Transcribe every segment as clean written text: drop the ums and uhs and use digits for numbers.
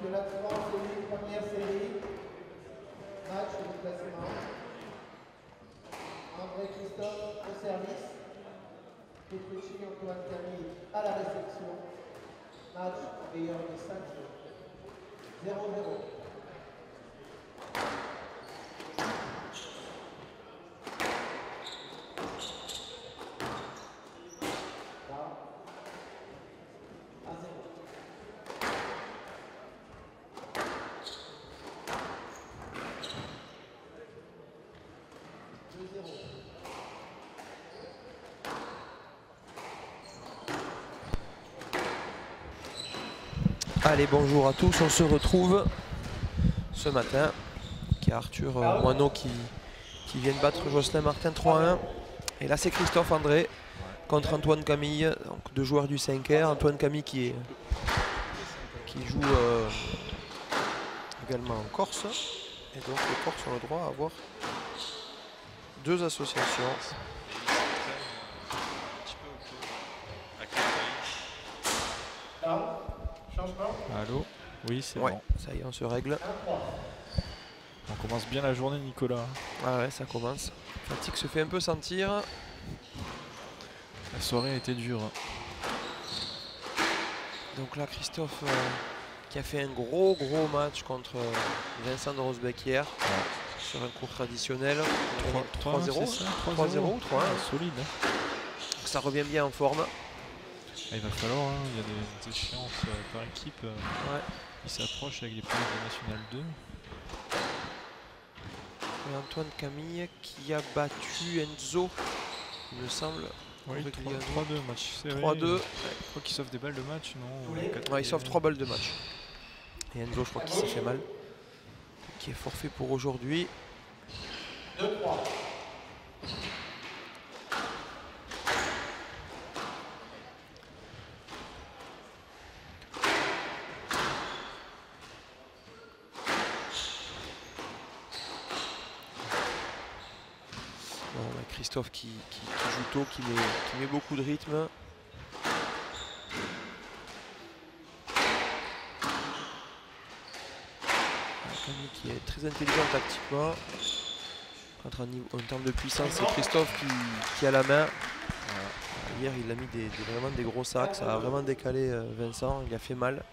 championnat de France, première série. Match de classement. André Christophe au service. Petrucci Antoine Camille à la réception. Match meilleur de 5 jours. 0-0. Allez, bonjour à tous, on se retrouve ce matin. Il y a Arthur Moineau qui vient de battre Jocelyn Martin 3-1. Et là c'est Christophe André contre Antoine Camille, donc deux joueurs du 5R. Antoine Camille qui joue également en Corse. Et donc les Corses ont le droit à avoir deux associations. Allô? Oui, c'est ouais, bon. Ça y est, on se règle. On commence bien la journée, Nicolas. Ah ouais, ça commence. La fatigue se fait un peu sentir. La soirée a été dure. Donc là, Christophe qui a fait un gros match contre Vincent de Rosbeck hier, sur un cours traditionnel. 3-0 ou 3-1 solide. Hein. Ça revient bien en forme. Il va falloir, hein, il y a des échéances par équipe qui s'approchent avec les places de National 2. Et Antoine Camille qui a battu Enzo, il me semble. Oui, 3-2 match serré. 3-2. Je crois qu'il sauve des balles de match, non? Ouais, il sauve 3 balles de match. Et Enzo, je crois qu'il s'est fait mal. Qui est forfait pour aujourd'hui. 2-3. Christophe qui joue tôt, qui met beaucoup de rythme. Camille qui est très intelligent tactiquement. En termes de puissance, c'est Christophe qui a la main. Hier, il a mis vraiment des gros sacs. Ça a vraiment décalé Vincent. Il a fait mal.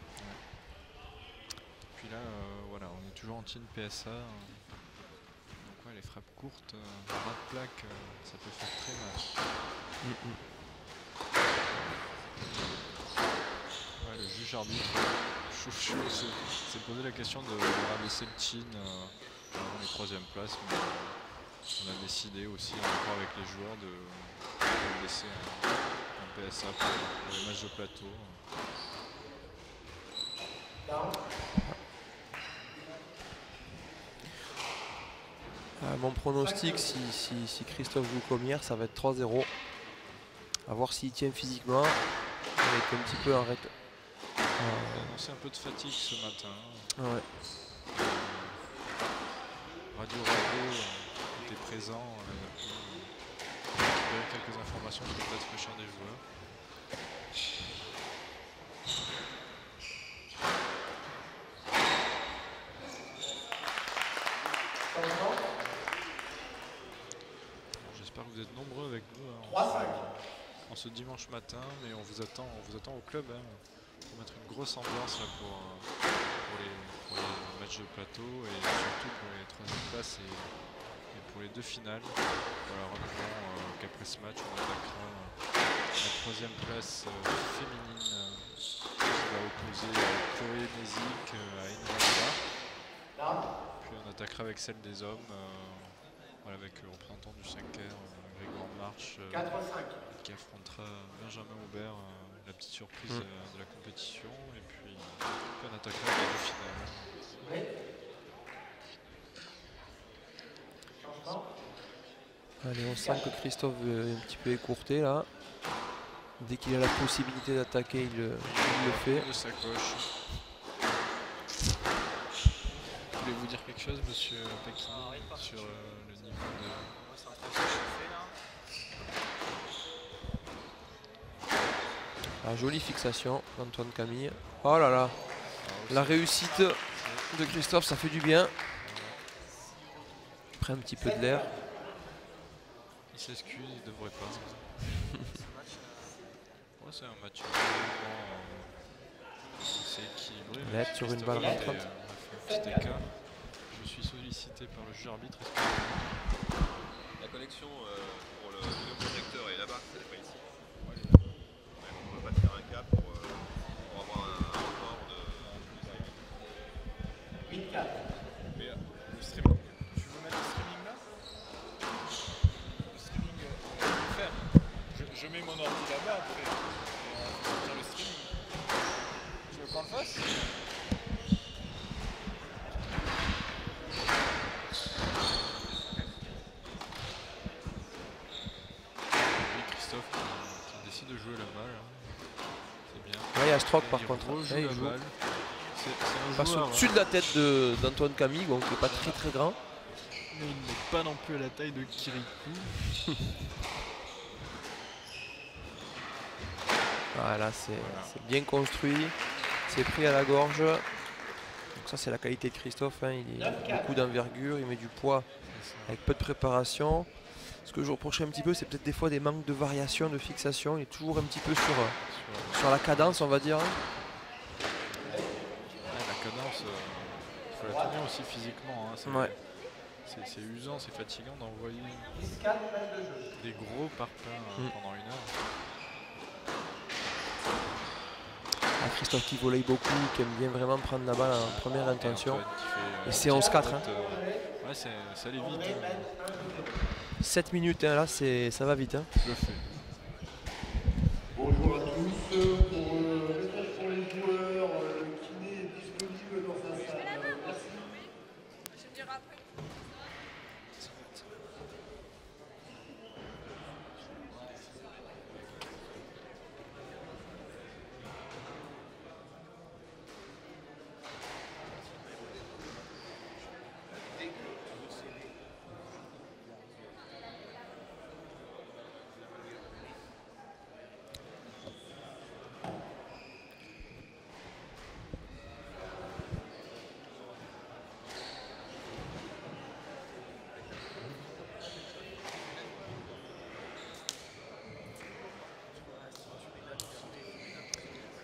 Puis là, voilà, on est toujours en team PSA. Les frappes courtes, ras de plaque, ça peut faire très mal. Ouais, le juge arbitre Chouchou s'est posé la question de rabaisser le TIN avant les 3e places, mais on a décidé aussi en accord avec les joueurs de laisser un PSA pour les matchs de plateau. Mon pronostic, si Christophe joue comme hier, ça va être 3-0. A voir s'il tient physiquement. Il est un petit peu en rythme. C'est un peu de fatigue ce matin. Ouais. Radio était présent. On a récupéré quelques informations sur l'état de fraîcheur des joueurs. J'espère que vous êtes nombreux avec nous en ce dimanche matin, mais on vous attend au club pour mettre une grosse ambiance là, pour les matchs de plateau et surtout pour les 3e places et pour les 2 finales. Voilà, rappelons qu'après ce match on attaquera la 3e place féminine qui va opposer Chloé Nézic à Enranda. Puis on attaquera avec celle des hommes. Voilà, avec le représentant du 5R, Grégoire Marche, qui affrontera Benjamin Aubert, la petite surprise de la compétition. Et puis on attaquera les 2 finales. Allez, on sent que Christophe est un petit peu écourté là. Dès qu'il a la possibilité d'attaquer, il le fait. De sa gauche. Voulez-vous dire quelque chose, monsieur Pekini, sur le niveau de... jolie fixation d'Antoine Camille. Oh là là, La réussite de Christophe, ça fait du bien. Il prend un petit peu de l'air. Il s'excuse, il devrait pas. Ouais, c'est un match assez équilibré. Net sur une balle rentrante. On a fait un petit écart. Je suis sollicité par le juge arbitre. La connexion pour le vidéoprojecteur est là-bas, elle n'est pas ici. Ouais, on peut pas faire un câble pour avoir un report de 8-4. Mais le streaming, tu veux mettre le streaming là? Le streaming, on va le faire. Je mets mon ordi là-bas après. Et on va sortir le streaming. Tu veux qu'on le fasse? Christophe qui décide de jouer la balle. C'est bien. Ouais, il y a Stroke par Il contre. rejoue Ouais, il la joue. balle. C'est un Passe joueur, au-dessus de la tête d'Antoine Camille, donc qui n'est pas très grand. mais il n'est pas non plus à la taille de Kirikou. Voilà, c'est bien construit. C'est pris à la gorge. Donc ça, c'est la qualité de Christophe. Hein. Il a beaucoup d'envergure, il met du poids avec peu de préparation. Ce que je reprocherais un petit peu, c'est peut-être des fois des manques de variation, de fixation. Il est toujours un petit peu sur la cadence, on va dire. Ouais, la cadence, il faut la tenir aussi physiquement. Hein. C'est usant, c'est fatigant d'envoyer des gros parpaings pendant une heure. Christophe qui volaille beaucoup, qui aime bien vraiment prendre la balle en première intention. Et c'est 11-4. Hein. Ouais, ça allait vite. Hein. 7 minutes, hein, là, ça va vite. Hein. Je le fais. Bonjour à tous. Pour les joueurs, le kiné est disponible dans sa salle. Merci.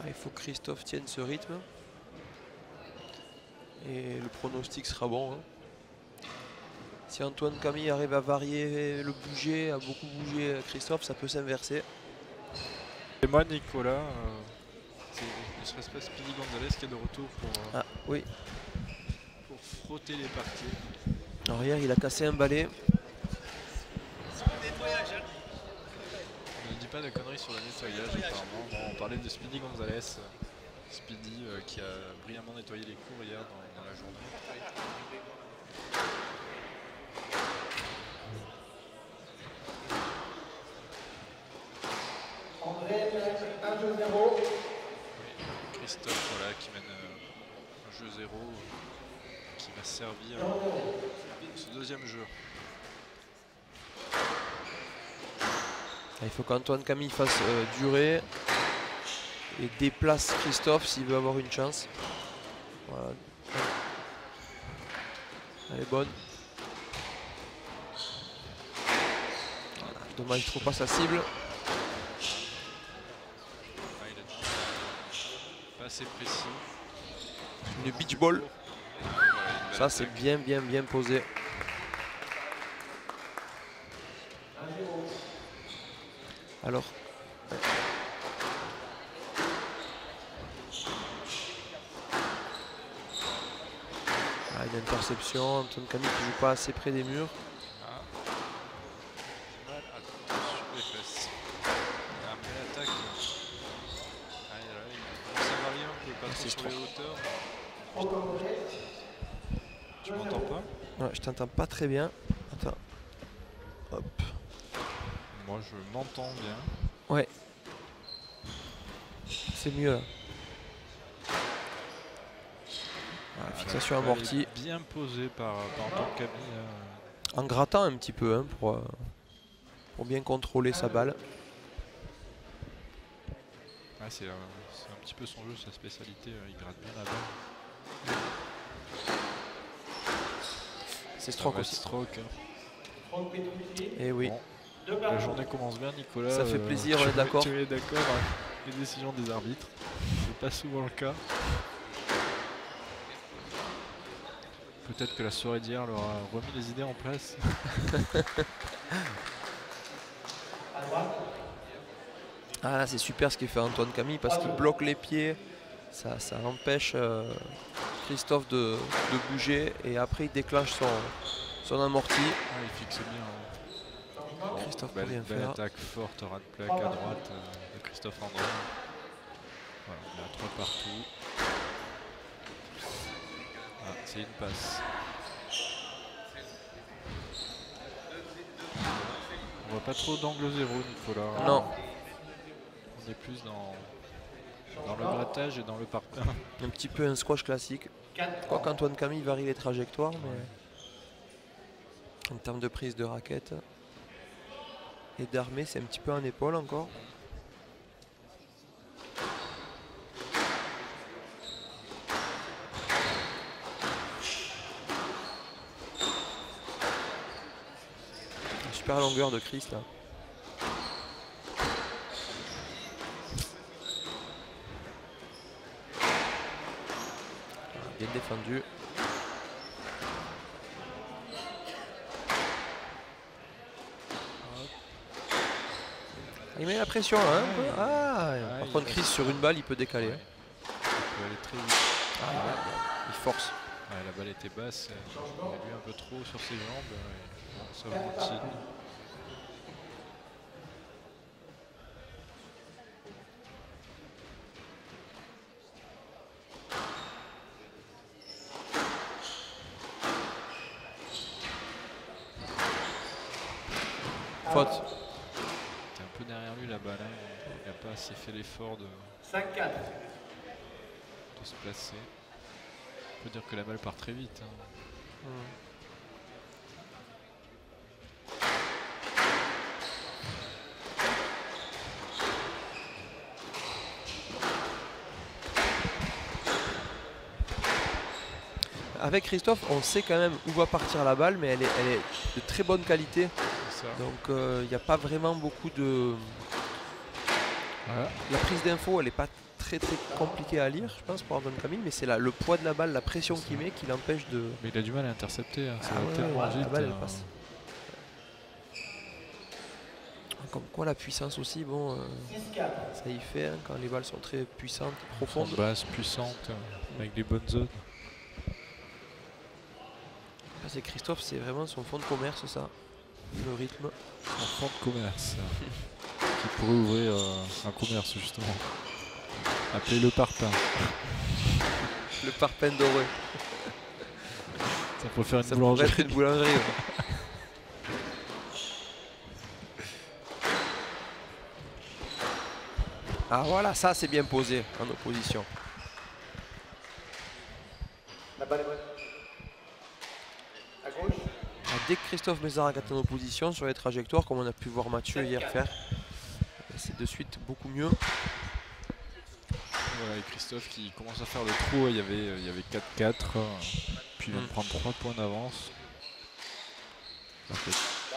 Il faut que Christophe tienne ce rythme. Et le pronostic sera bon. Hein. Si Antoine Camille arrive à varier le bouger, à beaucoup bouger Christophe, ça peut s'inverser. Et moi, Nicolas, ne serait-ce pas Speedy Gonzalez qui est de retour oui. pour frotter les parties. Alors hier, il a cassé un balai. Ne dis pas de conneries sur le nettoyage apparemment. Bon, on parlait de Speedy Gonzalez. Speedy qui a brillamment nettoyé les cours hier dans la journée. André, 1-2-0. Christophe voilà, qui mène un jeu 0 qui va servir ce deuxième jeu. Il faut qu'Antoine Camille fasse durer et déplace Christophe s'il veut avoir une chance. Voilà. Elle est bonne. Voilà. Dommage, il ne trouve pas sa cible. Il a pas assez précis. Une beach ball. Voilà, ça c'est bien posé. Alors. Une interception, Antoine Camille qui joue pas assez près des murs. Sur les fesses. Après l'attaque. Ça varie un peu, pas trop sur les hauteurs. Tu m'entends pas? Ouais, je t'entends pas très bien. Attends. Hop. Moi je m'entends bien. Ouais. C'est mieux là. Voilà, fixation amortie. Bien posé par Antoine Camille. En grattant un petit peu hein, pour bien contrôler sa balle. Ouais, c'est un petit peu son jeu, sa spécialité. Il gratte bien la balle. C'est stroke aussi. Stroke. Et oui. Bon, la journée commence bien, Nicolas. Ça fait plaisir, on est d'accord. Tu es d'accord avec les décisions des arbitres. C'est pas souvent le cas. Peut-être que la soirée d'hier leur a remis les idées en place. Ah là c'est super ce qu'il fait Antoine Camille parce qu'il bloque les pieds. Ça empêche Christophe de bouger et après il déclenche son amorti. Ah, il fixe bien. Christophe peut rien belle faire. attaque forte, ras de plaque à droite de Christophe André. Voilà, on est à 3 partout. Ah, c'est une passe. On voit pas trop d'angle zéro, Nicolas. Non. On est plus dans le grattage et dans le parpaing. Un petit peu un squash classique. Je crois qu'Antoine Camille varie les trajectoires, mais en termes de prise de raquette et d'armée, c'est un petit peu en épaule encore. Super longueur de Chris là. Bien défendu. Il met la pression là, hein. Par contre Chris sur une balle il peut décaler. Ouais. Il peut aller très vite. Il force. Ouais, la balle était basse, il a lu un peu trop sur ses jambes. Bon, ça routine. Faute. T'es un peu derrière lui la balle, hein. Il n'a pas assez fait l'effort de 5-4. se placer. On peut dire que la balle part très vite. Hein. Avec Christophe, on sait quand même où va partir la balle, mais elle est de très bonne qualité. C'est ça. Donc il n'y a pas vraiment beaucoup de... Voilà. La prise d'info, elle n'est pas très compliquée à lire, je pense, pour Antoine Camille, mais c'est le poids de la balle, la pression qu'il met qui l'empêche de... Mais il a du mal à intercepter, hein. Ça Ah va ouais, tellement la vite. balle, elle passe. Comme quoi la puissance aussi, bon, ça y fait hein, quand les balles sont très puissantes, profondes. Basse, puissante, avec les bonnes zones. Là, c'est Christophe, c'est vraiment son fond de commerce, ça, le rythme. En fond de commerce. Qui pourrait ouvrir un commerce justement. Appelé le parpaing. Le parpaing doré. Ça pourrait faire une Ça boulangerie. pourrait être une boulangerie. Ouais. Ah voilà, ça c'est bien posé en opposition. La balle est bonne. À gauche. Dès que Christophe Mézard est en opposition sur les trajectoires, comme on a pu voir Mathieu hier faire, c'est de suite beaucoup mieux. Voilà, et Christophe qui commence à faire le trou, il y avait 4-4, puis il vient de prendre 3 points d'avance.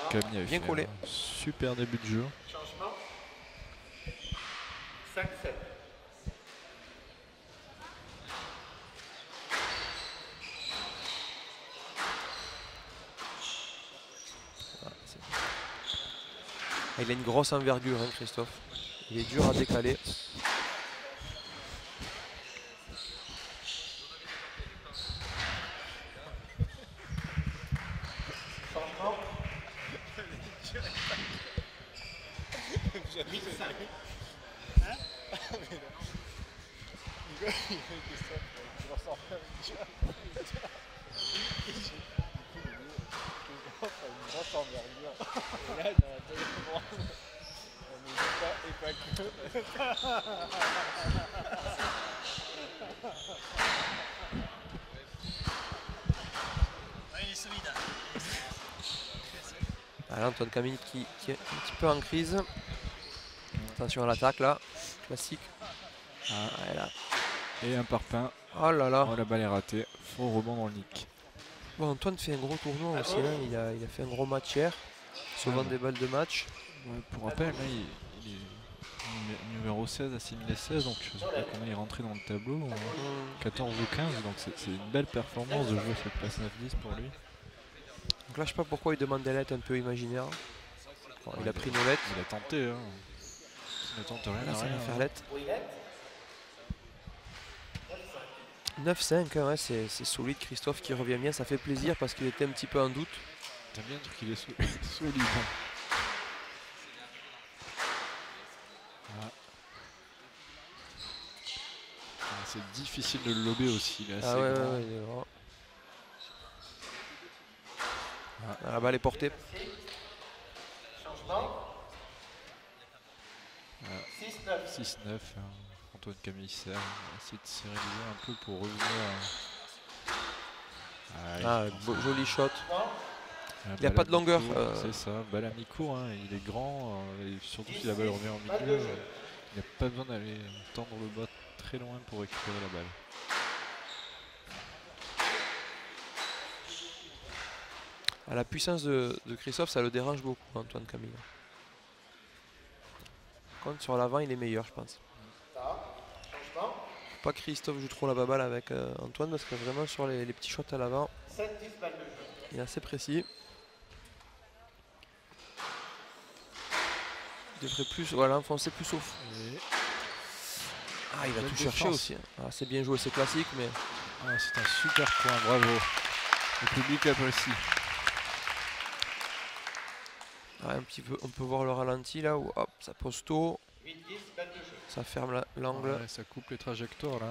Camille avait Bien fait collé. un super début de jeu. Changement. 5-7. Il a une grosse envergure, hein, Christophe. Il est dur à décaler. Changement. 8-5. Voilà, Antoine Camille qui est un petit peu en crise. Attention à l'attaque là, classique. Et là. Et un parpaing. Oh là là. Oh, la balle est ratée. Faux rebond dans le nick. Bon, Antoine fait un gros tournoi aussi. Hein. Il a fait un gros match hier. Sauvant des balles de match. Ouais, pour rappel, là, il est numéro 16 à 6016, donc je sais pas combien il est rentré dans le tableau. 14 ou 15, donc c'est une belle performance de jouer cette place 9-10 pour lui. Donc là, je sais pas pourquoi il demande des lettres un peu imaginaires. Bon, il a pris nos lettres. Il a tenté. Hein. Il ne tente rien. Là, ça rien, va faire hein. lettre. 9-5, hein, ouais, c'est solide. Christophe qui revient bien, ça fait plaisir parce qu'il était un petit peu en doute. T'aimes bien le truc qu'il est solide. Ah. Ah, c'est difficile de le lober aussi, il est assez Ah ouais, grand. ouais, il est grand. Ah, la balle est portée. Changement. 6-9. 6-9, Antoine Camille sert. On va essayer de sérialiser un peu pour revenir. Joli shot. Il n'y a pas de longueur. C'est ça, balle à mi-court, hein, il est grand, et surtout si la balle revient en milieu, il n'y a pas besoin d'aller tendre le bas très loin pour récupérer la balle. À la puissance de Christophe, ça le dérange beaucoup, Antoine Camille. Par contre, sur l'avant, il est meilleur, je pense. Changement. Pas que Christophe joue trop la baballe avec Antoine, parce que vraiment sur les petits shots à l'avant, 7-10 balles de jeu. il est assez précis. Il devrait plus, voilà, enfoncer plus au fond. Ah, il va Belle tout chercher défense. aussi. Ah, c'est bien joué, c'est classique, mais Ah, c'est un super point, bravo. Le public apprécie. un petit peu, on peut voir le ralenti là où hop, ça pose tôt, 8-10 balles de jeu. ça ferme l'angle. Ouais, ça coupe les trajectoires là.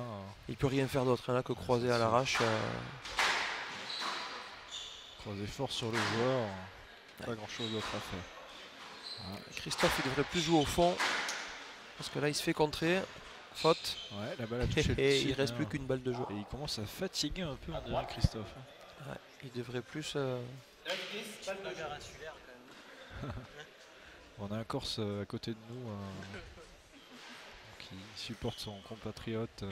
Il peut rien faire d'autre hein, là que croiser à l'arrache. Croiser fort sur le joueur, pas grand chose d'autre à faire. Christophe, il devrait plus jouer au fond, parce que là il se fait contrer, faute, Ouais, la balle a touché le et petit, il reste hein. plus qu'une balle de jeu. Et il commence à fatiguer un peu, on dirait, Christophe. Ouais, il devrait plus. 9-10 balles de jeu. On a un Corse à côté de nous qui supporte son compatriote. Un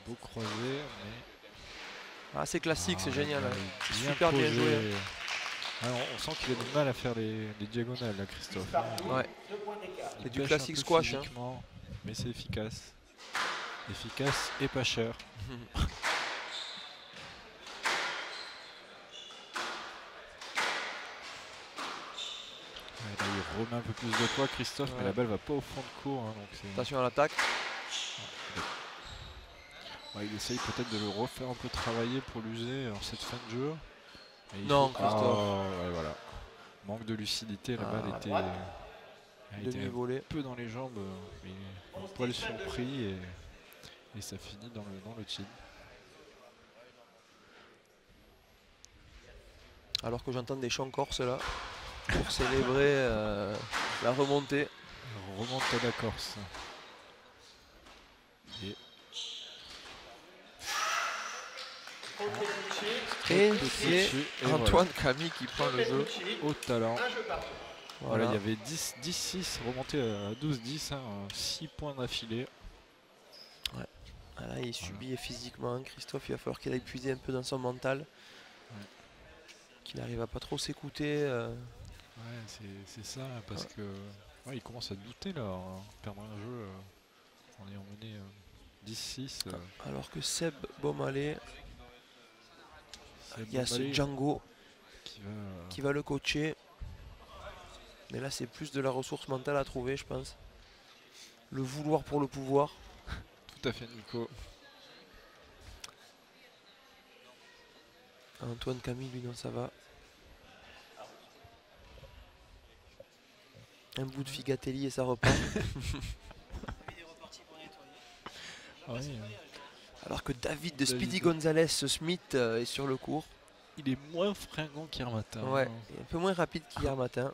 beau croisé, mais Ah, c'est classique, c'est génial. là, Hein. il est Super bien posé. joué. Ah, on sent qu'il a du mal à faire les diagonales, là, Christophe. Ouais. 2 points d'écart. Il C'est du pêche classique un peu squash, hein. physiquement, mais c'est efficace. Efficace et pas cher. Ouais, là, il remet un peu plus de poids, Christophe, mais Ouais. la balle va pas au fond de cours. Hein, donc Attention à l'attaque. ouais, il essaye peut-être de le refaire un peu travailler pour l'user en cette fin de jeu. Et il Non, faut- Christophe. ouais, voilà. Manque de lucidité, la balle était, elle était un Demi-volée. peu dans les jambes, mais un poil surpris et ça finit dans le chin. Alors que j'entends des chants corses là, pour célébrer la remontée. On remonte à la Corse. Et Et Petit c'est touché, et Antoine Camille qui prend le jeu. au talent. Un jeu partout. Voilà, Voilà. il y avait 10-6 remonté à 12-10, 6 points d'affilée. Ah, là, il subit physiquement. Hein, Christophe, il va falloir qu'il aille puiser un peu dans son mental. Qu'il n'arrive à pas trop s'écouter. Ouais, c'est ça, parce que ouais, il commence à douter là, en perdant un jeu en ayant mené 10-6. Alors que Seb Beaumalet, C'est il y a ce Bombalé Django qui va, qui va le coacher. Mais là, c'est plus de la ressource mentale à trouver, je pense. Le vouloir pour le pouvoir. tout à fait, Nico. Antoine Camille, lui, non, ça va. Un bout de Figatelli et ça repart. Ah oui, Alors que David de David. Speedy Gonzalez Smith est sur le cours. il est moins fringant qu'hier matin. Ouais, il est un peu moins rapide qu'hier matin.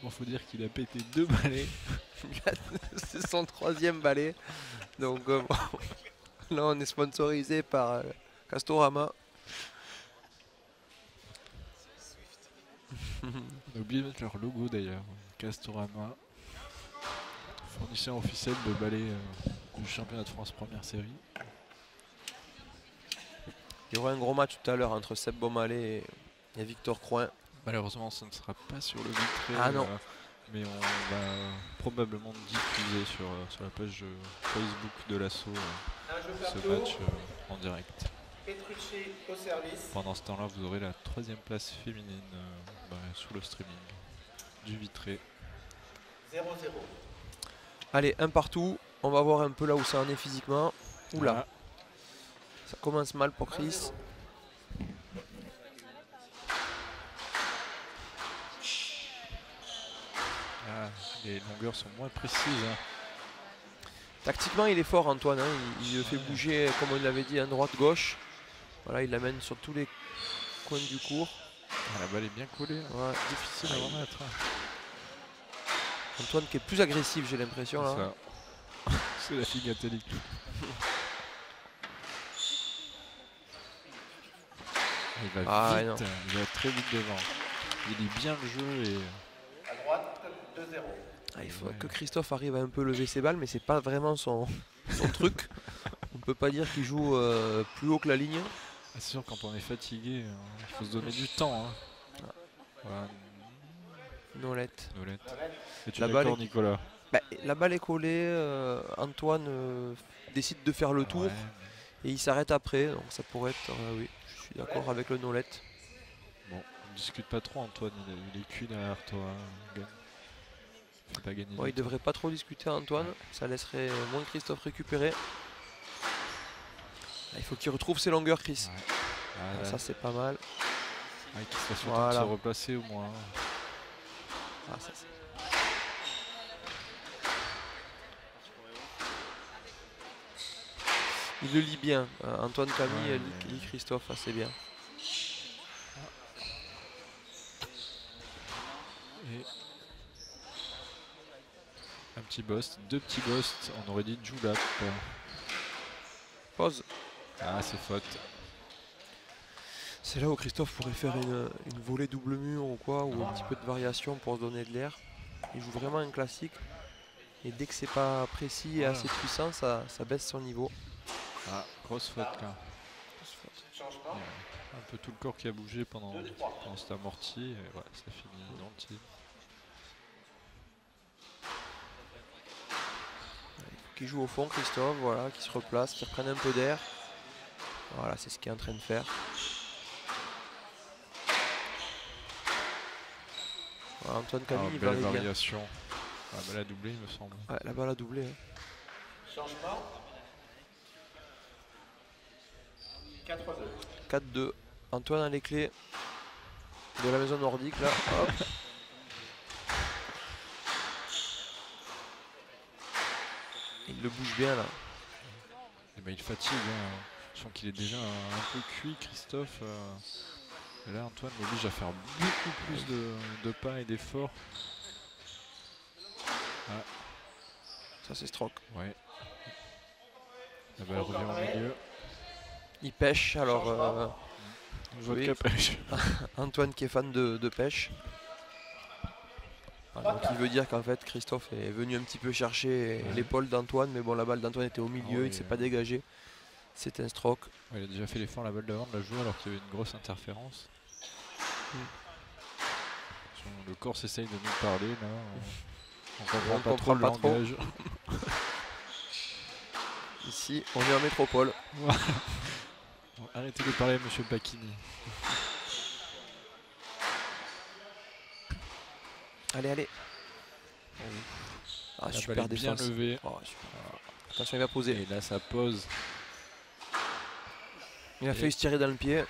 Bon, faut dire qu'il a pété 2 balais. C'est son 3e balai. Donc bon, là on est sponsorisé par Castorama. On a oublié de mettre leur logo d'ailleurs. Castorama. fournisseur officiel de balai du championnat de France première série. Il y aura un gros match tout à l'heure entre Seb Beaumalet et Victor Croin. Malheureusement, ce ne sera pas sur le vitré. Ah non. Mais on va probablement diffuser sur la page Facebook de l'assaut ce match en direct. Petrucci au service. Pendant ce temps-là, vous aurez la 3e place féminine sous le streaming du vitré. 0-0. Allez, un partout. On va voir un peu là où ça en est physiquement. Oula. Voilà. Ça commence mal pour Chris. Les longueurs sont moins précises. Hein. Tactiquement, il est fort, Antoine. Hein. Il le fait bouger, comme on l'avait dit, à droite-gauche. Voilà, il l'amène sur tous les coins du court. La balle est bien collée. Hein. Ouais. Difficile à remettre. Antoine qui est plus agressif, j'ai l'impression. Là. C'est la fille catholique. Il va vite, il va très vite devant. Il lit bien le jeu et... À droite, 2-0. Il faut que Christophe arrive à un peu lever ses balles, mais c'est pas vraiment son truc. On peut pas dire qu'il joue plus haut que la ligne. C'est sûr, quand on est fatigué, il faut se donner du temps. Hein. Voilà. Nolette. Et tu La es balle d'accord, Nicolas? La balle est collée. Antoine décide de faire le tour et il s'arrête après. Donc ça pourrait être. Oui, je suis d'accord avec le Nolette. Bon, ne discute pas trop, Antoine. Il est cuit derrière toi. Hein. Faut pas gagner. Il devrait pas trop discuter, Antoine. Ça laisserait moins Christophe récupérer. Là, il faut qu'il retrouve ses longueurs, Chris. Ouais. Ça, c'est pas mal. Qu'il se fasse le temps de se replacer au moins. Ça, il le lit bien. Antoine Camille lit Christophe assez bien. Et un petit bust, 2 petits busts, on aurait dit julep. Pause. C'est faute. C'est là où Christophe pourrait faire une volée double mur ou quoi, ou un petit peu de variation pour se donner de l'air. Il joue vraiment un classique. Et dès que c'est pas précis et assez puissant, ça baisse son niveau. Grosse faute là. Un peu tout le corps qui a bougé pendant cet amorti. Et ça finit dans le tir. Qui joue au fond, Christophe, voilà, qui se replace, qui reprenne un peu d'air. Voilà, c'est ce qu'il est en train de faire. Voilà, Antoine Camille, il belle varie variation. La balle a doublé, il me semble. Ouais, la balle a doublé. Changement. 4-2. 4-2. Antoine a les clés de la maison nordique là. Hop. Il le bouge bien là. Il fatigue. Hein. Je sens qu'il est déjà un peu cuit, Christophe. Et là, Antoine l'oblige à faire beaucoup plus de pas et d'efforts. Ça, c'est stroke. Ouais. La balle revient au milieu. Il pêche alors. Pêche. Antoine qui est fan de pêche. Donc il veut dire qu'en fait Christophe est venu un petit peu chercher l'épaule d'Antoine, mais bon, la balle d'Antoine était au milieu, il ne s'est pas dégagé. C'est un stroke. Il a déjà fait l'effort, la balle d'avant de la jouer alors qu'il y avait une grosse interférence. Le corps s'essaye de nous parler là. On comprend pas trop le langage. Ici, on est en métropole. Arrêtez de parler à Monsieur Pacchini. Allez. Super défense. Bien levé. Attention, il va poser. Et là, ça pose. Il a failli se tirer dans le pied.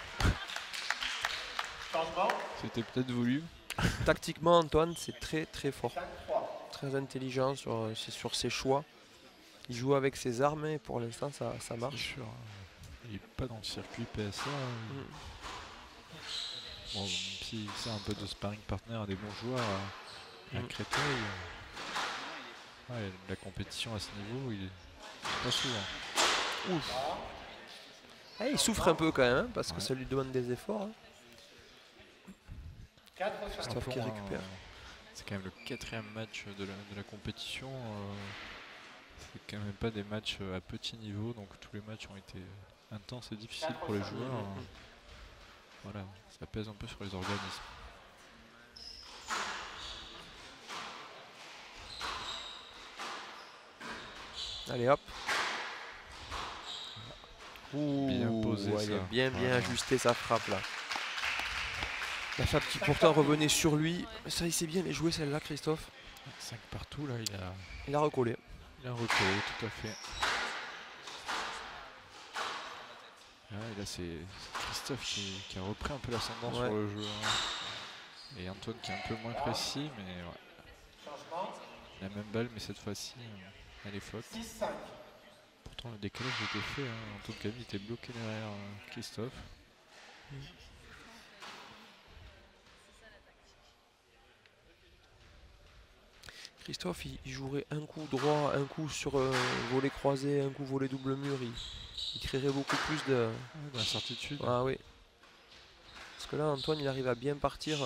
C'était peut-être voulu. Tactiquement, Antoine, c'est très très fort. Très intelligent sur ses choix. Il joue avec ses armes et pour l'instant, ça marche. Il n'est pas dans le circuit PSA. Bon, si c'est un peu de sparring partner à des bons joueurs à Créteil. La compétition à ce niveau, il est pas souvent. Ouf. Il souffre un peu quand même, hein, parce que ça lui demande des efforts. Hein. Christophe qui récupère. C'est quand même le 4e match de la compétition. C'est quand même pas des matchs à petit niveau, donc tous les matchs ont été intenses et difficiles pour les joueurs. Voilà, ça pèse un peu sur les organismes. Allez hop. Ouh, Bien posé, ouais, il a ça. bien Voilà. ajusté sa frappe là. La frappe qui pourtant revenait sur lui. Ça il s'est bien joué celle-là, Christophe. 5 partout là, Il a recollé. il a recollé, tout à fait. Ah, et là c'est Christophe qui a repris un peu l'ascendant sur le jeu. Et Antoine qui est un peu moins précis, mais ouais. La même balle, mais cette fois-ci, elle est faute. 6-5. Pourtant le décalage était fait, hein. Antoine Camille était bloqué derrière Christophe. Christophe, il jouerait un coup droit, un coup sur volet croisé, un coup volet double mur. Il créerait beaucoup plus d'incertitude. Ah oui. Parce que là, Antoine, il arrive à bien partir.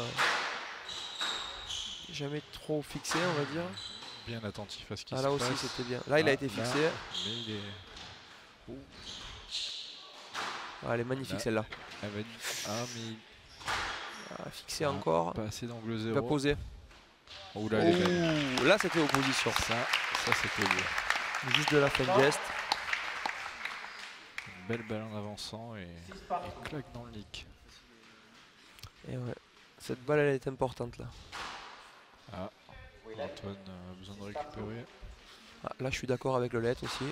Jamais trop fixé, on va dire. Bien attentif à ce qui se là passe. aussi, c'était bien. Là, il a été fixé. Là, mais il est... Elle est magnifique celle-là. Mais fixé encore. Pas assez d'angle Il 0. va poser. Oh là, là c'était opposition. Ça c'était beau. Juste de la fin de geste. Une belle balle en avançant et claque dans le nick. Et ouais, cette balle elle est importante là. Ah, Antoine a besoin de récupérer. Là je suis d'accord avec le let aussi.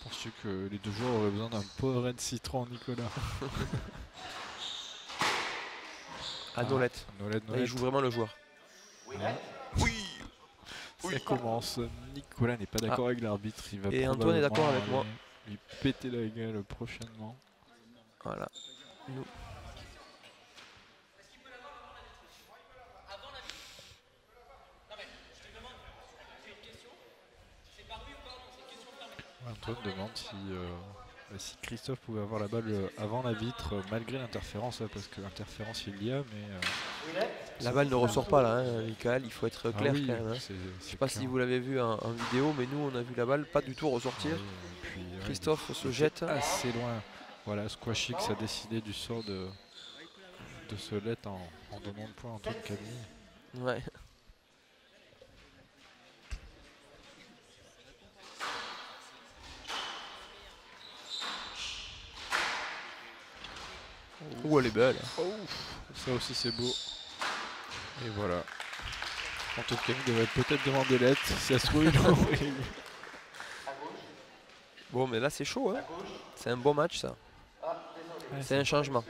Penses-tu que les deux joueurs auraient besoin d'un Powerade citron, Nicolas? Nolet. Nolet. Il joue vraiment le joueur. Oui. Ça commence. Nicolas n'est pas d'accord avec l'arbitre. Il va et Antoine est d'accord avec moi. Lui péter la gueule prochainement. Voilà. Nous. Antoine demande si Christophe pouvait avoir la balle avant la vitre malgré l'interférence, parce que l'interférence il y a, mais la balle ne ressort pas là, hein, Michael, il faut être clair oui, quand même. Hein. Je sais pas si vous l'avez vu en vidéo, mais nous on a vu la balle pas du tout ressortir. Puis, Christophe se jette assez loin. Voilà, Squashix a décidé du sort de ce let en donnant le point à Antoine Camille. Ouais. Elle est belle. Ça aussi c'est beau. Et voilà. Antoine Camille devrait peut-être demander l'aide si ça se trouve. Bon mais là c'est chaud, hein. C'est un bon match ça. C'est un changement.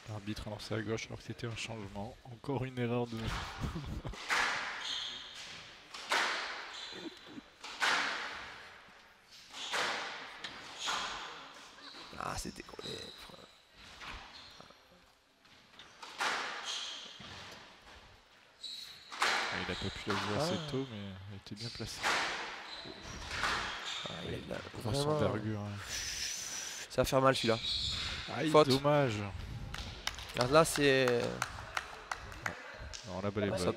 L'arbitre a lancé à gauche alors que c'était un changement. Encore une erreur de... C'était collé. Il n'a pas pu la jouer assez tôt, mais elle était bien placée. Vraiment... son envergure. Ça va faire mal celui-là. Faute. Dommage. Là c'est... Non, la balle est bonne.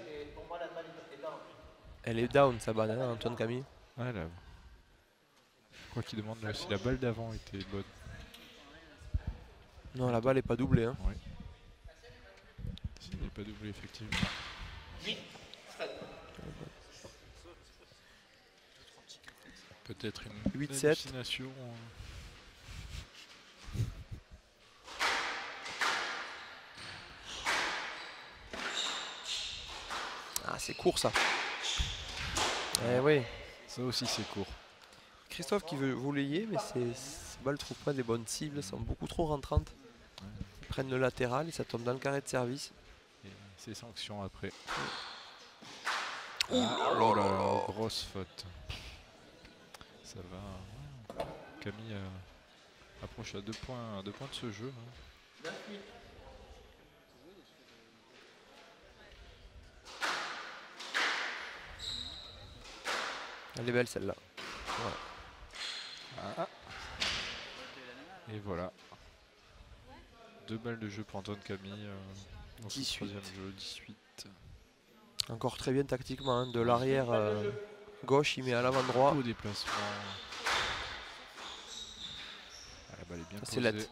Elle est down sa balle, hein, Antoine Camille. Ouais, là. Je crois qu'il demande si la balle d'avant était bonne. Non, la balle n'est pas doublée. Hein. Oui. S'il n'est pas doublé, effectivement. Peut-être une 8-7. hallucination. C'est court ça. Eh oui. Ça aussi c'est court. Christophe qui veut voler, mais ces balles ne trouvent pas des bonnes cibles, sont beaucoup trop rentrantes. Ils prennent le latéral et ça tombe dans le carré de service. Et c'est sanction après. Oh là, grosse faute. Ça va. Camille approche à 2 points de ce jeu. Hein. Elle est belle celle-là. Voilà. Et voilà. 2 balles de jeu pour Antoine Camille. Dans ce 18. 3e jeu, 18. Encore très bien tactiquement, hein, de l'arrière gauche, il met à l'avant droit. Au déplacement. Ah, la balle est bien Ça, c'est posée. net.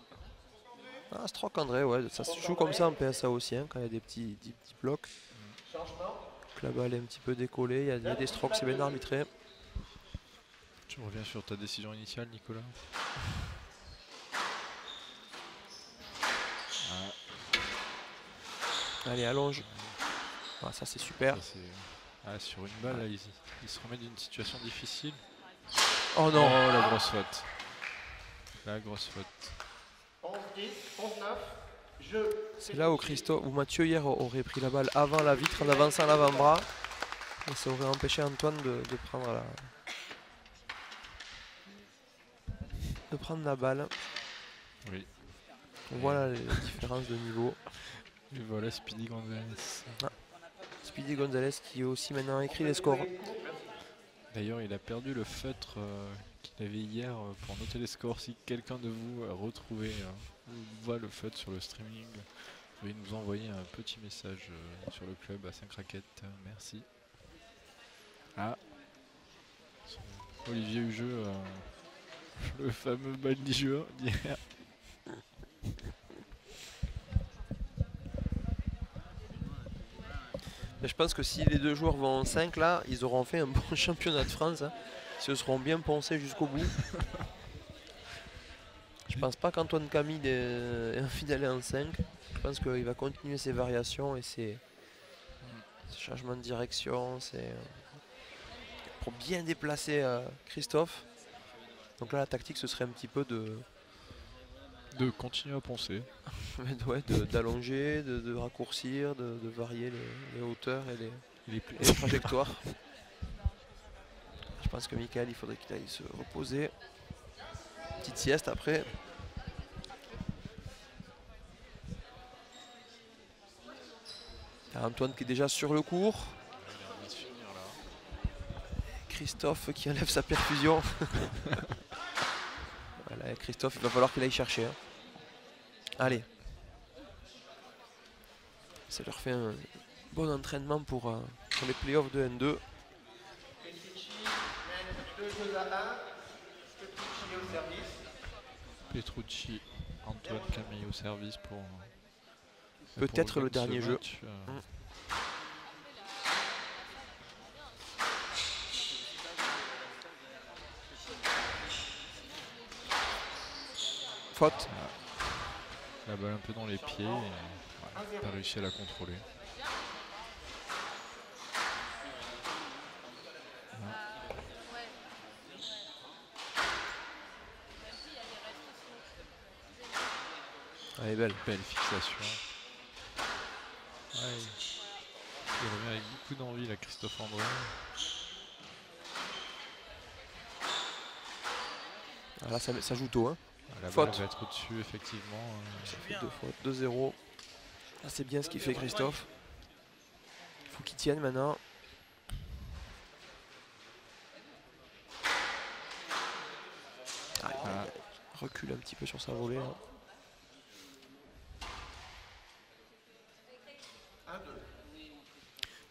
Ah, Stroke André, ouais, ça se joue comme ça en PSA aussi, hein, quand il y a des petits blocs. Changement. Donc la balle est un petit peu décollée, il y a des strokes, c'est bien arbitré. Tu reviens sur ta décision initiale, Nicolas? Allez, allonge. Ah, ça c'est super. Ça, sur une balle, là, il se remet d'une situation difficile. Oh non, Oh, la grosse faute. La grosse faute. 11-10, 11-9. Jeu. c'est là où Christophe ou Mathieu hier aurait pris la balle avant la vitre en avançant l'avant-bras. Et ça aurait empêché Antoine de prendre la balle. Oui. On voit là les différences de niveau. Et voilà Speedy Gonzalez. Speedy Gonzalez qui aussi maintenant écrit les scores. D'ailleurs, il a perdu le feutre qu'il avait hier pour noter les scores. Si quelqu'un de vous a retrouvé ou voit le feutre sur le streaming, vous pouvez nous envoyer un petit message sur le club à 5 raquettes. Merci. Ah, Olivier Hugeux, le fameux bandy-joueur d'hier. Mais je pense que si les deux joueurs vont en 5 là, ils auront fait un bon championnat de France. Hein. Ils se seront bien poncés jusqu'au bout. Je pense pas qu'Antoine Camille ait envie d'aller en 5. Je pense qu'il va continuer ses variations et ses changements de direction. Pour bien déplacer Christophe. Donc là la tactique ce serait un petit peu de continuer à poncer. d'allonger, de raccourcir, de varier les hauteurs et les trajectoires. Je pense que Michael il faudrait qu'il aille se reposer. Petite sieste après. Il y a Antoine qui est déjà sur le court. Il a envie de finir là. Christophe qui enlève sa perfusion. Voilà, Christophe, il va falloir qu'il aille chercher. Hein. Allez. Ça leur fait un bon entraînement pour les playoffs de N2. Petrucci mène 2-2 à 1. Petrucci au service. Petrucci, Antoine Camille au service pour Peut-être le dernier jeu. Faute. La balle un peu dans les pieds. Et, pas réussi à la contrôler. Elle est belle. Belle fixation. Ouais, il revient avec beaucoup d'envie là, Christophe André. Ah, là ça joue tôt. Hein. La Faute. balle va être au-dessus effectivement. Ça fait 2 fautes, 2-0. Ah, c'est bien ce qu'il fait Christophe. Il faut qu'il tienne maintenant. Ah, il recule un petit peu sur sa volée. Là.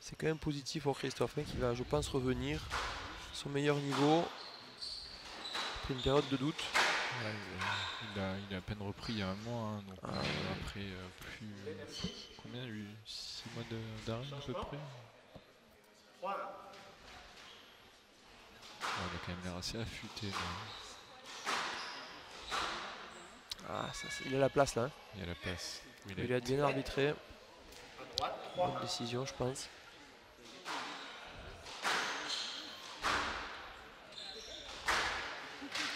C'est quand même positif pour Christophe hein, qui va, je pense, revenir à son meilleur niveau après une période de doute. Ouais, il a à peine repris il y a un mois, hein, donc après plus... Combien il y a eu 6 mois d'arrêt à peu près. Ouais, il a quand même l'air assez affûté. Ah, il a la place là. Hein. Il a la place. Il a bien arbitré. Bonne décision, je pense.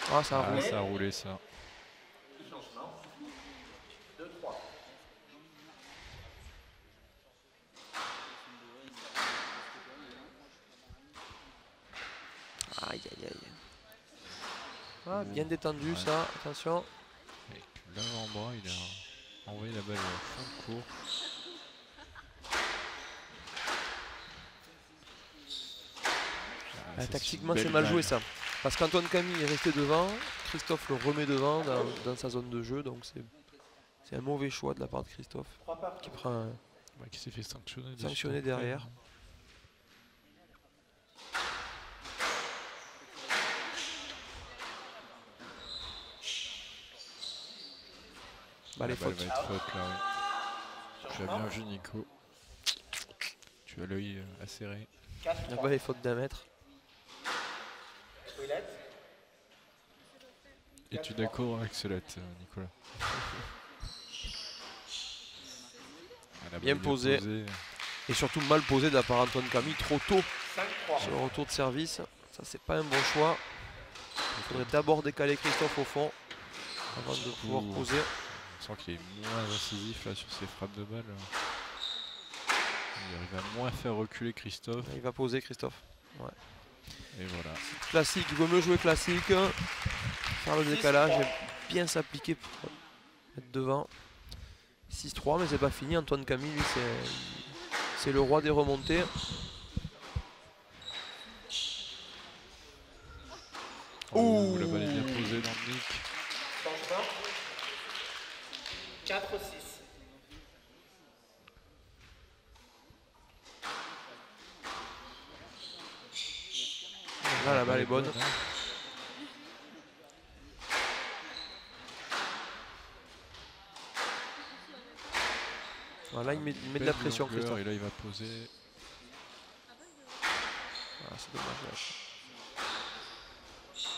Ah, ça a roulé. Ça a roulé ça. Changement. 2-3. Aïe aïe aïe. Ah, bien détendu ça, attention. Avec l'avant-bras, il a envoyé la balle au fond de court. Tactiquement c'est mal joué ça. Parce qu'Antoine Camille est resté devant, Christophe le remet devant dans sa zone de jeu, donc C'est un mauvais choix de la part de Christophe 3 partout. qui prend un Qui s'est fait sanctionner. sanctionné derrière. Bah, les La balle fautes. va être faute là, oui. Tu as bien vu, Nico. Tu as l'œil acéré. 4, Il n'y a pas les fautes d'un mètre. Ouellette. Es-tu d'accord avec cela, Nicolas? La Bien balle posé. Et surtout mal posé de la part d'Antoine Camille, trop tôt 5-3. sur le retour de service. Ça, c'est pas un bon choix. Il faudrait d'abord décaler Christophe au fond avant de pouvoir Ouh. poser. On sent qu'il est moins incisif là sur ses frappes de balle. Il arrive à moins faire reculer Christophe. Il va poser Christophe. Et voilà. Classique, il vaut mieux jouer classique. Faire le décalage et bien s'appliquer pour être devant. 6-3, mais c'est pas fini. Antoine Camille, lui, c'est le roi des remontées. Oh, la balle est bien posée dans le nick. Changement. 4-6. Là, la balle est bonne. Hein. Voilà, il met de la pression, Longueur, Christophe. et là, il va poser. Ah, c'est dommage. Là.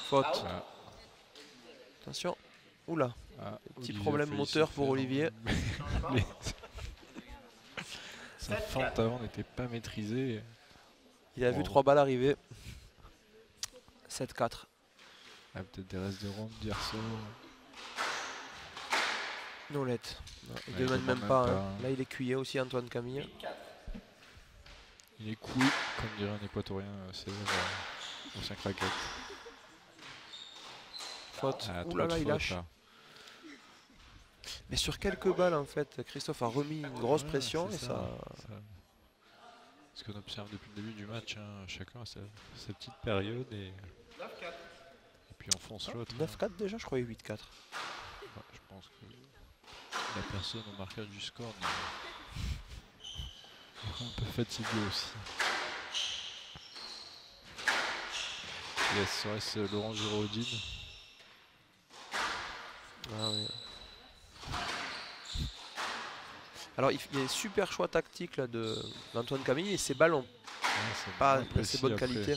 Faute. Ah, Attention. Oula. Petit Olivier problème a failli moteur se pour faire Olivier. Les- Sa fente avant n'était pas maîtrisée. Il a vu Oh. 3 balles arriver. 7-4. Ah, peut-être des restes de ronde d'Ierso. Nolette. Non, il Ouais, il demande demande même même pas. pas, Hein. hein. Là, il est cuillé aussi, Antoine Camille. 4. Il est couilles, comme dirait un équatorien célèbre au 5 raquettes. Faute. Ah, Ouh trop là de là, il fautes, lâche. là. Mais sur quelques balles, en fait, Christophe a remis une grosse Ouais, pression et c'est ça. Ce qu'on observe depuis le début du match, hein, chacun a sa petite période et 9-4. puis on fonce l'autre. 9-4 déjà, je croyais 8-4. Ouais, je pense que la personne au marquage du score est un peu fatiguée aussi. Yes, ça reste Laurent Giraudine. Ah oui. Alors il y a des super choix tactiques là d'Antoine Camille et ses ballons Ouais, c'est pas moins d'assez précis bonne après. qualité.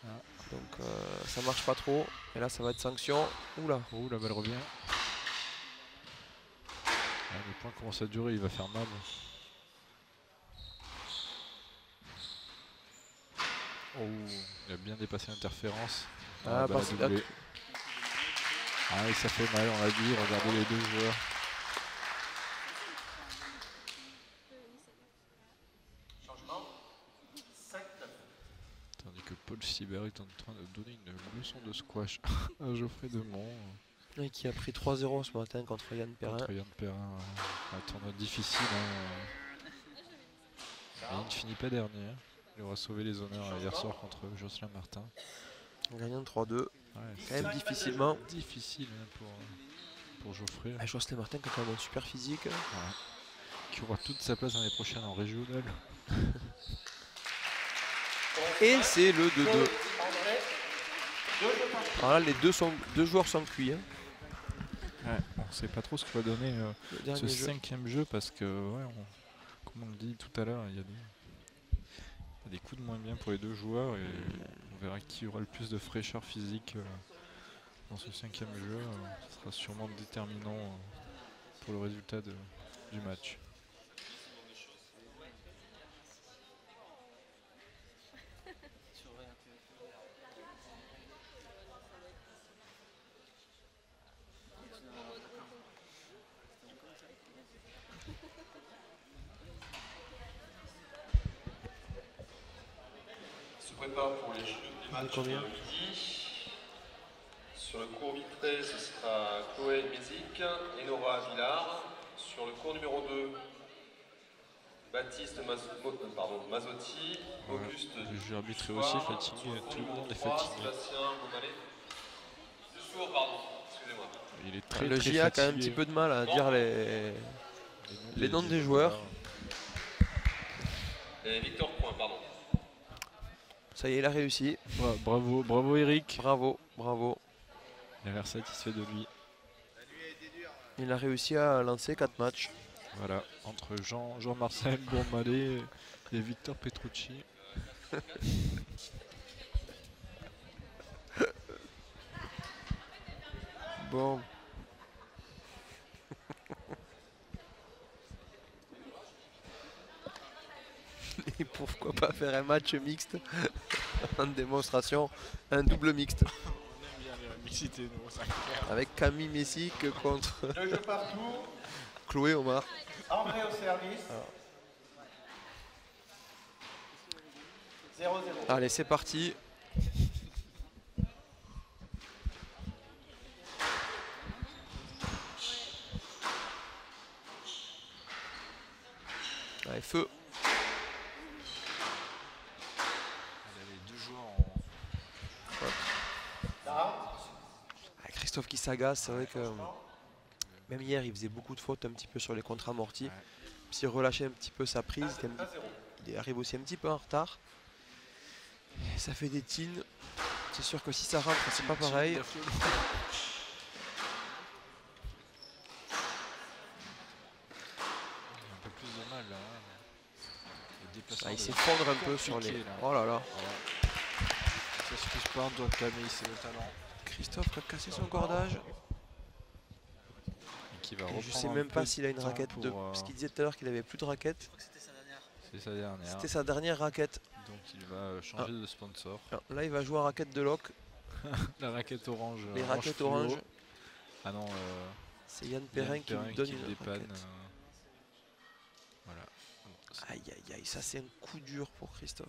Ah. Donc ça marche pas trop. Et là ça va être sanction. Oula. Oh, la balle revient. Ah, le point commence à durer, il va faire mal. Oh, il a bien dépassé l'interférence. Ah, la balle a parce- doublé. Ah, et ça fait mal, on l'a dit, regardez les deux joueurs. Changement. 5-9. Tandis que Paul Sibert est en train de donner une leçon de squash à Geoffrey Demont. Et qui a pris 3-0 ce matin contre Yann Perrin. Contre Yann Perrin, un tournoi difficile. Hein. Et il ne finit pas dernier. Hein. Il aura sauvé les honneurs hier soir contre Jocelyn Martin. Gagnant de 3-2. Ouais, Quand même difficilement. difficile hein, pour Geoffrey. Ah, Jocelyn Martin qui a quand même un super physique. Ouais. Qui aura toute sa place l'année prochaine en régional. Et c'est le 2-2. André. 2 jeux par Alors là les deux joueurs sont cuits. Hein. Ouais, on ne sait pas trop ce que va donner Le ce dernier jeu. 5e jeu parce que, ouais, comme on le dit tout à l'heure, il y a des coups de moins bien pour les deux joueurs et on verra qui aura le plus de fraîcheur physique dans ce 5e jeu. Ce sera sûrement déterminant pour le résultat du match. Se prépare pour les matchs de combien midi. Sur le cours vitré, ce sera Chloé Mézic et Nora Villard. Sur le cours numéro 2, Baptiste Mazotti, Auguste Le jeu arbitre est aussi fatigué, tout le monde est fatigué. Sébastien Beaumalet. Dufour, pardon. excusez-moi. Il est très, Le très JA a quand même un fatigué. petit peu de mal à dire les noms des joueurs. Et Victor Point, pardon. Ça y est, il a réussi. Ouais, bravo, bravo Eric. Bravo, bravo. Il a l'air satisfait de lui. Il a réussi à lancer 4 matchs. Voilà, entre Jean-Marcel Bourmalet et Victor Petrucci. Bon. Et pourquoi pas faire un match mixte en démonstration, un double mixte On aime bien la mixité, nous, ça clair. avec Camille Messic contre 2 jeux partout. Chloé Omar. André au service. 0-0. Allez, c'est parti. Allez, feu. Il avait 2 joueurs en... Là. Ah, Christophe qui s'agace, c'est vrai que même hier il faisait beaucoup de fautes un petit peu sur les contre amortis. Ouais. Puis il relâchait un petit peu sa prise, il arrive aussi un petit peu en retard. Et ça fait des tines. C'est sûr que si ça rentre, c'est pas pareil. Un peu plus de mal là. Le déplacement Ah, il de- s'effondre un peu sur les... compliqué, là. Oh là là. Voilà. Ça se touche pas, Antoine Camille, c'est le talent. Christophe qui a cassé son cordage. Et qui va Et je reprendre sais un même peu pas s'il a une de raquette temps de... pour, Parce qu'il disait tout à l'heure qu'il avait plus de raquette. C'est sa dernière. C'était sa dernière raquette. Donc il va changer de sponsor. Alors, là il va jouer à raquette de loc. La raquette orange. Les orange raquettes fluo. orange. Ah non, C'est Yann Perrin qui lui donne qui une dépanne. raquette. Voilà. Aïe aïe aïe, ça c'est un coup dur pour Christophe.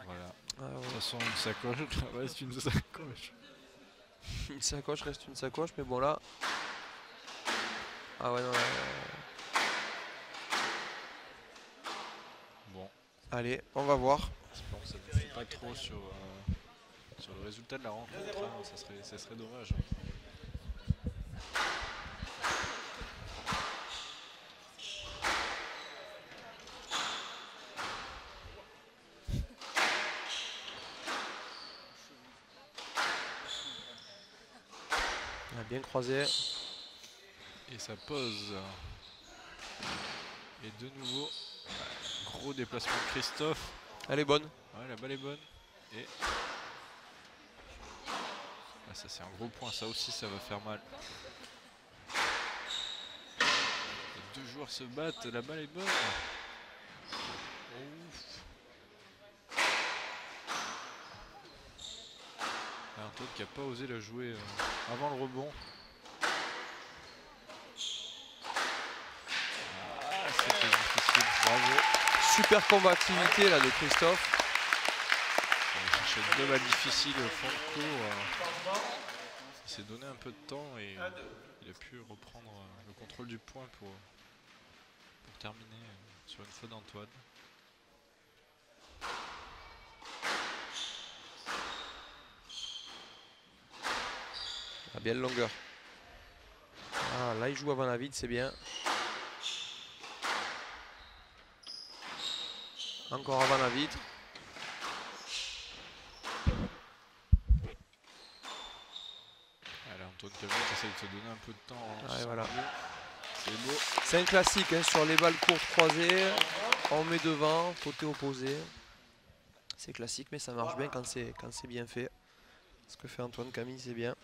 Voilà. Ah ouais. De toute façon, une sacoche, ouais, c'est une sacoche. Une sacoche reste une sacoche, mais bon là. Ah ouais, non. Bon, Allez, on va voir. j'espère que ça ne fait pas trop sur le résultat de la rencontre. Hein, ça serait dommage. On a bien croisé. Et ça pose. Et de nouveau, gros déplacement de Christophe. Elle est bonne. Ouais, la balle est bonne. Et ah, ça c'est un gros point, ça aussi ça va faire mal. Les 2 joueurs se battent, la balle est bonne. Ouf. Antoine qui n'a pas osé la jouer avant le rebond. Ah, c'était difficile, bravo. Super combativité là de Christophe. Il a cherché 2 balles difficiles au fond de cours. Il s'est donné un peu de temps et il a pu reprendre le contrôle du point pour terminer sur une faute d'Antoine. Ah, bien de longueur. Ah, là il joue avant la vide, c'est bien. Encore avant la vitre. Allez, Antoine Camille qui essaie de se donner un peu de temps. Ouais, voilà. C'est beau. C'est un classique hein, sur les balles courtes croisées. On met devant, côté opposé. C'est classique, mais ça marche bien quand c'est bien fait. Ce que fait Antoine Camille, c'est bien.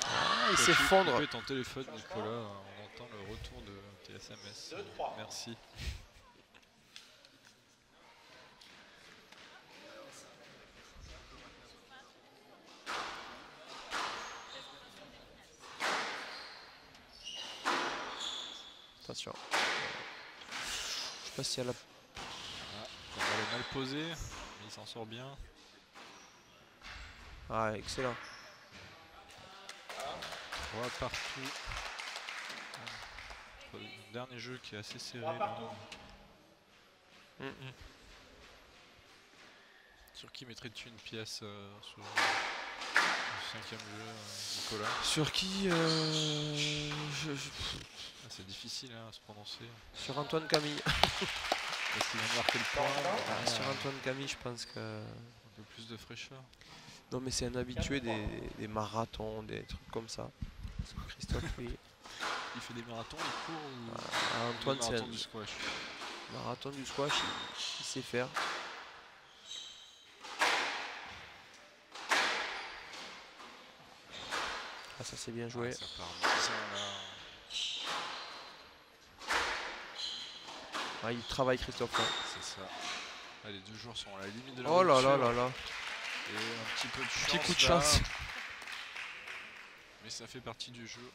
Ah, il s'effondre. Coupez ton téléphone, Nicolas. On entend le retour de tes SMS. 2-3. Merci. Attention. Je sais pas si elle a... La balle est mal posée, mais il s'en sort bien. Ah, excellent. 3 partout. dernier jeu qui est assez serré. Trois partout. Là. Sur qui mettrais-tu une pièce sur le 5e jeu, Nicolas? Sur qui C'est difficile hein, à se prononcer. Sur Antoine Camille. Est-ce qu'il va marquer le point? Sur Antoine Camille, je pense que... Un peu plus de fraîcheur. Non, mais c'est un habitué des marathons, des trucs comme ça. Parce que Christophe, lui... Il fait des marathons, il court ou... Antoine, c'est marathon un du squash. marathon du squash, il sait faire. Ah, ça c'est bien joué. Ah, ça part bien, là. Ah, il travaille Christophe. Hein. C'est ça. Ah, les deux joueurs sont à la limite de la Oh là là rupture. là là. Et un petit peu de chance. Petit coup de là. chance. Mais ça fait partie du jeu.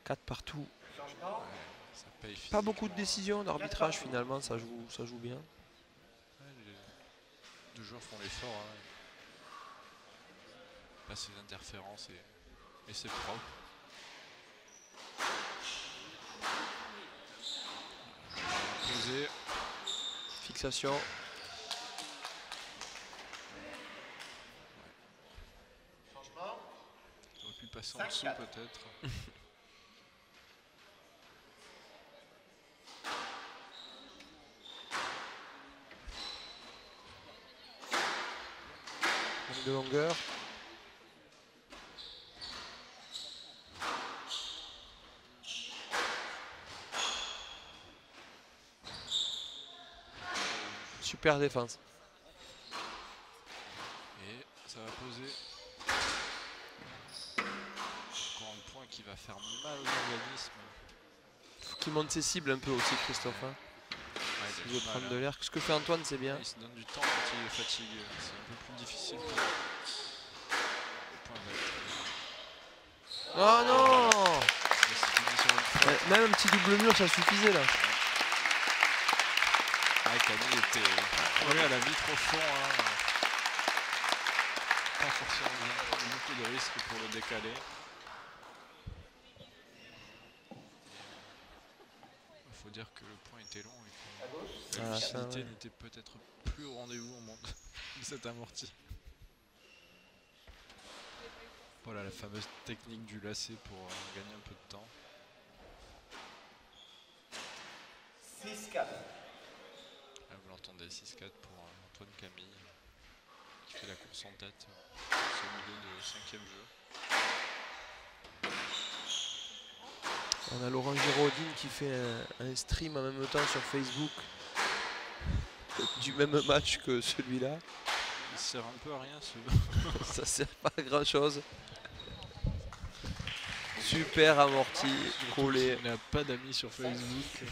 4 partout. Changement. Ouais, ça paye Pas beaucoup de décisions d'arbitrage finalement, ça joue bien. Ouais, les deux joueurs font l'effort. Hein. Pas ces interférences et c'est propre. Posé. Fixation. Changement. On aurait pu passer en 5-4. dessous peut-être. Manque de longueur. Super défense. Et ça va poser. Encore un point qui va faire mal aux organismes. Faut qu'il monte ses cibles un peu aussi, Christophe. Hein. Ouais, S'il il a veut du prendre mal, de hein. l'air. Ce que fait Antoine, c'est bien. Il se donne du temps quand il est fatigué. C'est un peu plus difficile pour le point d'être. Oh non! Il se finit sur une faute. Même un petit double mur, ça suffisait là. Ah, Camille était collé à la vitre au fond. Hein. Pas forcément bien prendre beaucoup de risques pour le décaler. Il faut dire que le point était long et que la lucidité ouais. n'était peut-être plus au rendez-vous au monde de cet amorti. Voilà la fameuse technique du lacet pour gagner un peu de temps. 6-4. Là, vous l'entendez, 6-4 pour Antoine Camille qui fait la course en tête ce milieu de 5e jeu. On a Laurent Giraudine qui fait un stream en même temps sur Facebook du même match que celui-là. Il sert un peu à rien ce. Ça sert pas à grand chose. Super amorti, collé. Il n'a pas d'amis sur Facebook.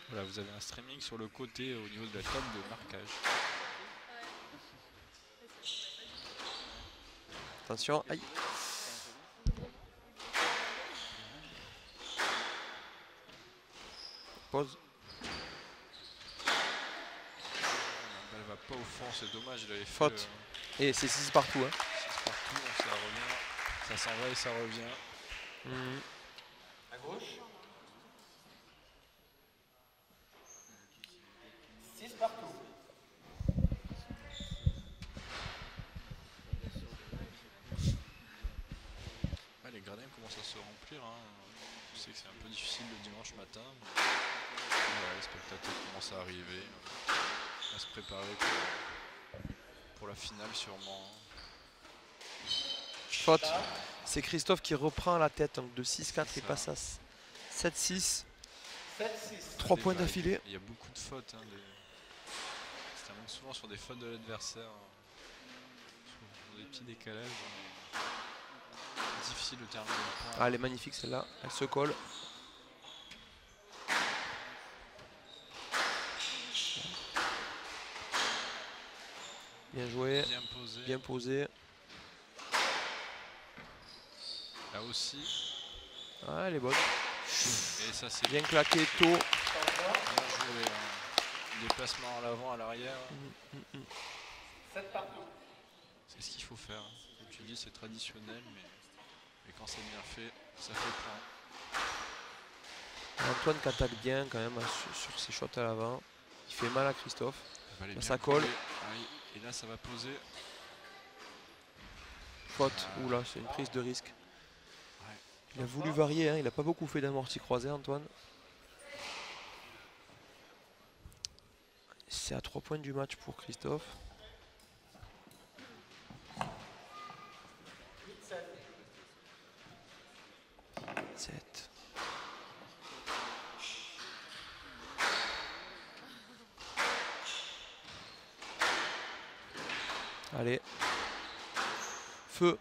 Voilà, vous avez un streaming sur le côté au niveau de la table de marquage. Attention, aïe. Pause. Elle va pas au fond, c'est dommage, il avait fait Faute. Et c'est 6 partout. Hein. 6 partout, ça revient, ça s'en va et ça revient. À gauche. 6 partout. Ouais, les gradins commencent à se remplir. Hein. Je sais que c'est un peu difficile le dimanche matin. Mais voilà, les spectateurs commencent à arriver, à se préparer pour la finale sûrement. Faute. C'est Christophe qui reprend la tête. Donc de 6-4, il Ça. passe à 7-6. 7-6. 3 points d'affilée. Il y a beaucoup de fautes. Hein, ça termine souvent sur des fautes de l'adversaire. Sur des petits décalages. Difficile de terminer le point. Ah, elle est magnifique celle-là. Elle se colle. Bien joué. Bien posé. Bien posé. Là aussi. Ah, elle est bonne. Et ça c'est Bien claqué tôt. bien joué. Hein. Déplacement à l'avant, à l'arrière. 7 partout. C'est ce qu'il faut faire. Comme tu dis, c'est traditionnel, mais Et quand c'est bien fait, ça fait point. Antoine qui attaque bien quand même sur ses shots à l'avant. Il fait mal à Christophe. Là, ça colle. Et là, ça va poser. Faute. Oula, c'est une prise de risque. Ouais. Il a voulu varier, hein. Il n'a pas beaucoup fait d'amorti croisé, Antoine. C'est à 3 points du match pour Christophe. 7. Allez. Feu.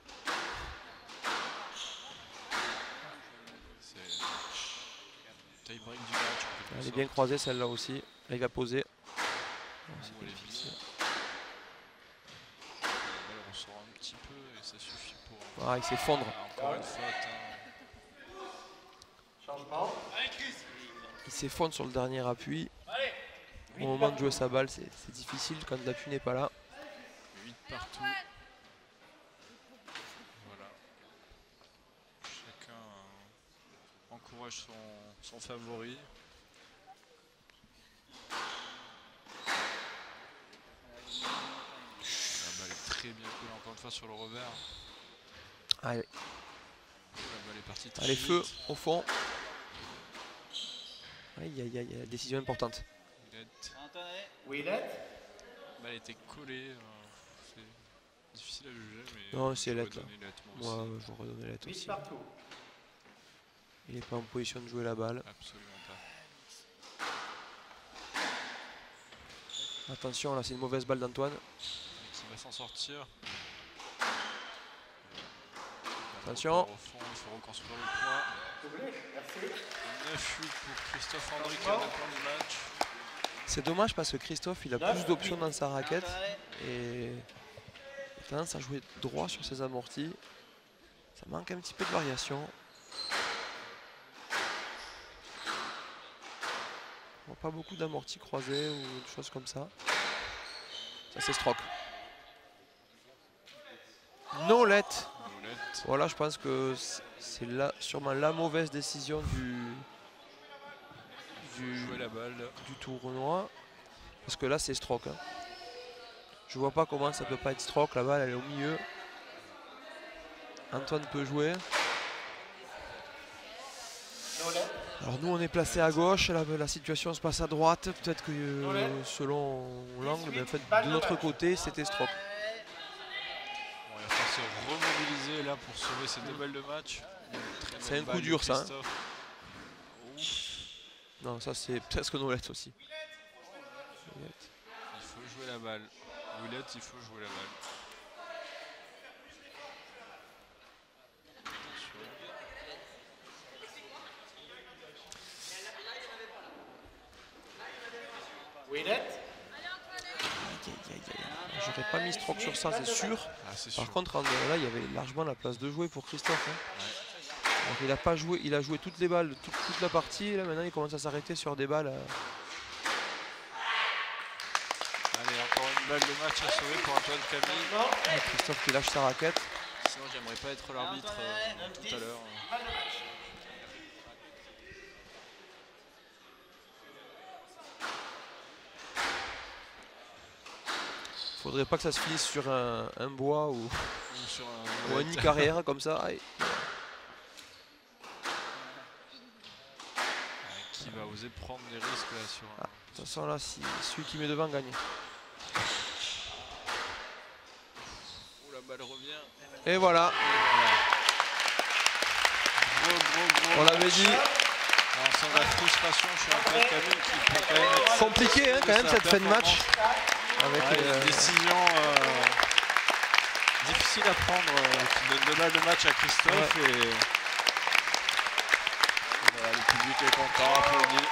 Tie break du match. Elle est bien croisée celle-là aussi. Là, il va poser. On ressort un petit peu et ça suffit pour. Ah, il s'effondre. Encore une faute. Changement. Il s'effondre sur le dernier appui. Au moment de jouer sa balle, c'est difficile quand l'appui n'est pas là. 8 partout. Voilà. Chacun encourage son favori. La balle est très bien coulée encore une fois sur le revers. Allez, La balle est partie très allez vite. feu au fond. Aïe aïe aïe, décision importante. Willett. La balle était collée. C'est difficile à juger, mais Non, c'est j'aurais Let là. donné Let, moi Moi, aussi. j'aurais donné Let 8 aussi. partout. Il n'est pas en position de jouer la balle. Absolument pas. Attention, là c'est une mauvaise balle d'Antoine. Qui va s'en sortir. Attention. Au fond, il faut reconstruire le point. Doublé. Merci. 9-8 pour Christophe Andry qui a le point du match. C'est dommage parce que Christophe il a plus d'options dans sa raquette et il a tendance à jouer droit sur ses amortis. Ça manque un petit peu de variation. On voit pas beaucoup d'amortis croisés ou des choses comme ça. Ça c'est stroke. No let. Voilà, je pense que c'est sûrement la mauvaise décision Jouer la balle. du tournoi. Parce que là c'est stroke. Hein. Je vois pas comment ça peut pas être stroke. La balle elle est au milieu. Antoine peut jouer. Alors nous on est placé à gauche, la situation se passe à droite. Peut-être que selon l'angle, mais en fait de notre côté c'était stroke. Bon, il va falloir se remobiliser là pour sauver ces deux balles de match. C'est un coup dur ça. Hein. Non, ça c'est presque Nolette aussi. Il faut jouer la balle. Willett, il faut jouer la balle. Willett. J'aurais pas mis stroke sur ça, c'est sûr. Ah, sûr. Par contre, là, il y avait largement la place de jouer pour Christophe. Hein. Ouais. Donc, il a pas joué, il a joué toutes les balles, toute la partie. Et là, maintenant, il commence à s'arrêter sur des balles. Allez, encore une balle de match à sauver pour Antoine Camille. Christophe qui lâche sa raquette. Sinon, j'aimerais pas être l'arbitre tout à l'heure. Faudrait pas que ça se finisse sur un bois ou Sur un nick arrière comme ça. Et... qui va oser prendre des risques là sur de toute façon là, celui qui met devant gagne. Oh, la balle revient. Et voilà. Gros. On l'avait dit. Alors, on sent la frustration chez Antoine Camille qui peut quand même être Compliqué hein, quand même cette fin de match. Avec une décision difficile à prendre qui donne 2 balles de match à Christophe et voilà, le public est content, applaudit.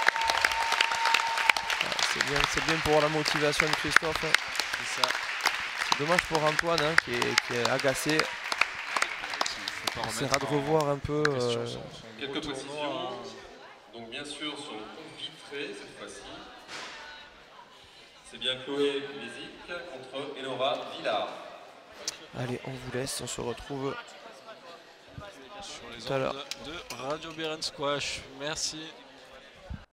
C'est bien pour la motivation de Christophe. Hein. C'est ça. C'est dommage pour Antoine hein, qui est agacé. On essaiera de revoir un peu. Quelques positions. Donc bien sûr sur le compte vitré cette fois-ci. C'est bien Chloé Mézic contre Enora Villard. Allez, on vous laisse, on se retrouve les tout à l'heure. ondes de Radio Beren Squash. Merci.